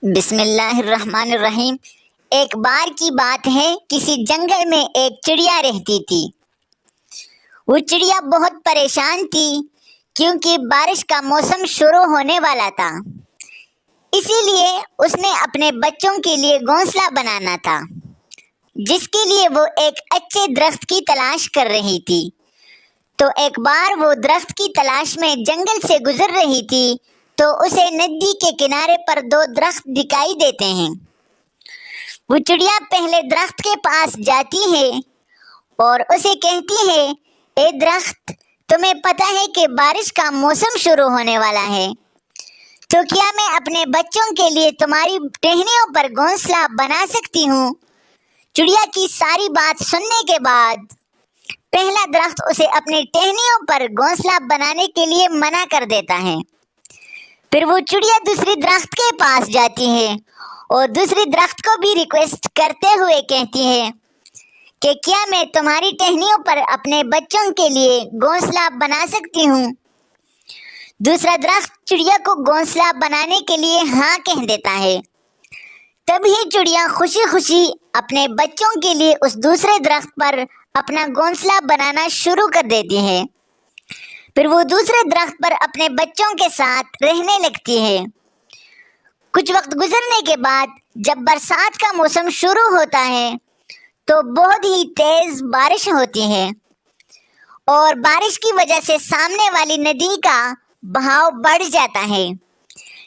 بسم اللہ الرحمن الرحیم۔ ایک بار کی بات ہے، کسی جنگل میں ایک چڑیا رہتی تھی۔ وہ چڑیا بہت پریشان تھی کیونکہ بارش کا موسم شروع ہونے والا تھا، اسی لیے اس نے اپنے بچوں کے لیے گھونسلہ بنانا تھا، جس کے لیے وہ ایک اچھے درخت کی تلاش کر رہی تھی۔ تو ایک بار وہ درخت کی تلاش میں جنگل سے گزر رہی تھی تو اسے ندی کے کنارے پر دو درخت دکھائی دیتے ہیں۔ وہ چڑیا پہلے درخت کے پاس جاتی ہے اور اسے کہتی ہے، اے درخت، تمہیں پتہ ہے کہ بارش کا موسم شروع ہونے والا ہے، تو کیا میں اپنے بچوں کے لیے تمہاری ٹہنیوں پر گھونسلہ بنا سکتی ہوں؟ چڑیا کی ساری بات سننے کے بعد پہلا درخت اسے اپنی ٹہنیوں پر گھونسلہ بنانے کے لیے منع کر دیتا ہے۔ پھر وہ چڑیا دوسری درخت کے پاس جاتی ہے اور دوسری درخت کو بھی ریکویسٹ کرتے ہوئے کہتی ہے کہ کیا میں تمہاری ٹہنیوں پر اپنے بچوں کے لیے گھونسلہ بنا سکتی ہوں؟ دوسرا درخت چڑیا کو گھونسلہ بنانے کے لیے ہاں کہہ دیتا ہے۔ تبھی چڑیا خوشی خوشی اپنے بچوں کے لیے اس دوسرے درخت پر اپنا گھونسلہ بنانا شروع کر دیتی ہے۔ پھر وہ دوسرے درخت پر اپنے بچوں کے ساتھ رہنے لگتی ہے۔ کچھ وقت گزرنے کے بعد جب برسات کا موسم شروع ہوتا ہے تو بہت ہی تیز بارش ہوتی ہے اور بارش کی وجہ سے سامنے والی ندی کا بہاؤ بڑھ جاتا ہے،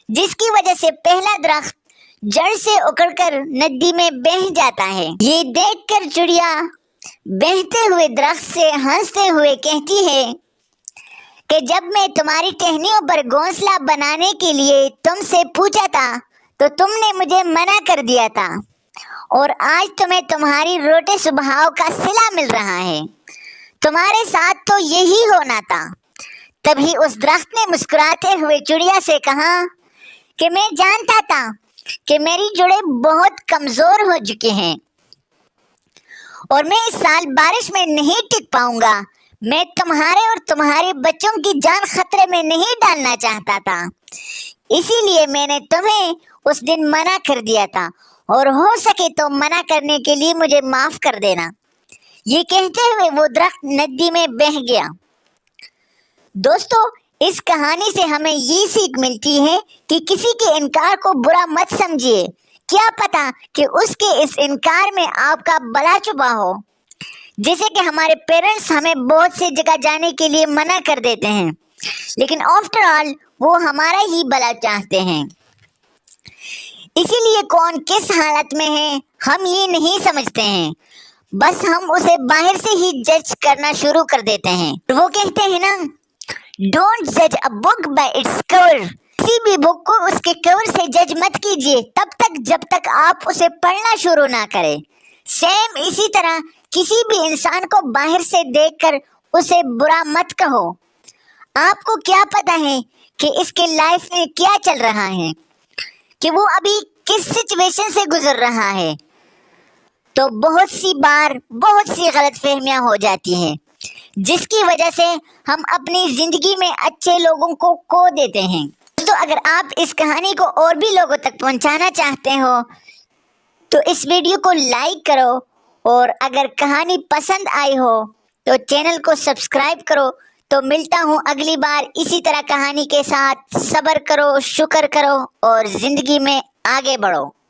جس کی وجہ سے پہلا درخت جڑ سے اکھڑ کر ندی میں بہہ جاتا ہے۔ یہ دیکھ کر چڑیا بہتے ہوئے درخت سے ہنستے ہوئے کہتی ہے کہ جب میں تمہاری ٹہنیوں پر گھونسلہ بنانے کے لیے تم سے پوچھا تھا تو تم نے مجھے منع کر دیا تھا، اور آج تمہیں تمہاری روٹے سبحاؤ کا صلہ مل رہا ہے۔ تمہارے ساتھ تو یہی ہونا تھا۔ تبھی اس درخت نے مسکراتے ہوئے چڑیا سے کہا کہ میں جانتا تھا کہ میری جڑیں بہت کمزور ہو چکی ہیں اور میں اس سال بارش میں نہیں ٹک پاؤں گا۔ میں تمہارے اور تمہارے بچوں کی جان خطرے میں نہیں ڈالنا چاہتا تھا، اسی لیے میں نے تمہیں اس دن منع کر دیا تھا، اور ہو سکے تو منع کرنے کے لیے مجھے معاف کر دینا۔ یہ کہتے ہوئے وہ درخت ندی میں بہہ گیا۔ دوستو، اس کہانی سے ہمیں یہ سیکھ ملتی ہے کہ کسی کے انکار کو برا مت سمجھیے، کیا پتا کہ اس کے اس انکار میں آپ کا بھلا چھپا ہو۔ جیسے کہ ہمارے پیرنٹس ہمیں بہت سی جگہ جانے کے لیے منع کر دیتے ہیں، لیکن آفٹر آل وہ ہمارا ہی بھلا چاہتے ہیں۔ اسی لیے کون کس حالت میں ہے ہم یہ نہیں سمجھتے ہیں، بس ہم اسے باہر سے ہی جج کرنا شروع کر دیتے ہیں۔ وہ کہتے ہیں نا، ڈونٹ جج اے بک بائی اٹس کور۔ کسی بھی بک کو اس کے کور سے جج مت کیجیے تب تک جب تک آپ اسے پڑھنا شروع نہ کریں۔ سیم اسی طرح کسی بھی انسان کو باہر سے دیکھ کر اسے برا مت کہو۔ آپ کو کیا پتا ہے کہ اس کے لائف میں کیا چل رہا ہے، کہ وہ ابھی کس سچویشن سے گزر رہا ہے۔ تو بہت سی بار بہت سی غلط فہمیاں ہو جاتی ہیں، جس کی وجہ سے ہم اپنی زندگی میں اچھے لوگوں کو کھو دیتے ہیں۔ تو اگر آپ اس کہانی کو اور بھی لوگوں تک پہنچانا چاہتے ہو تو اس ویڈیو کو لائک کرو، اور اگر کہانی پسند آئی ہو تو چینل کو سبسکرائب کرو۔ تو ملتا ہوں اگلی بار اسی طرح کہانی کے ساتھ۔ صبر کرو، شکر کرو اور زندگی میں آگے بڑھو۔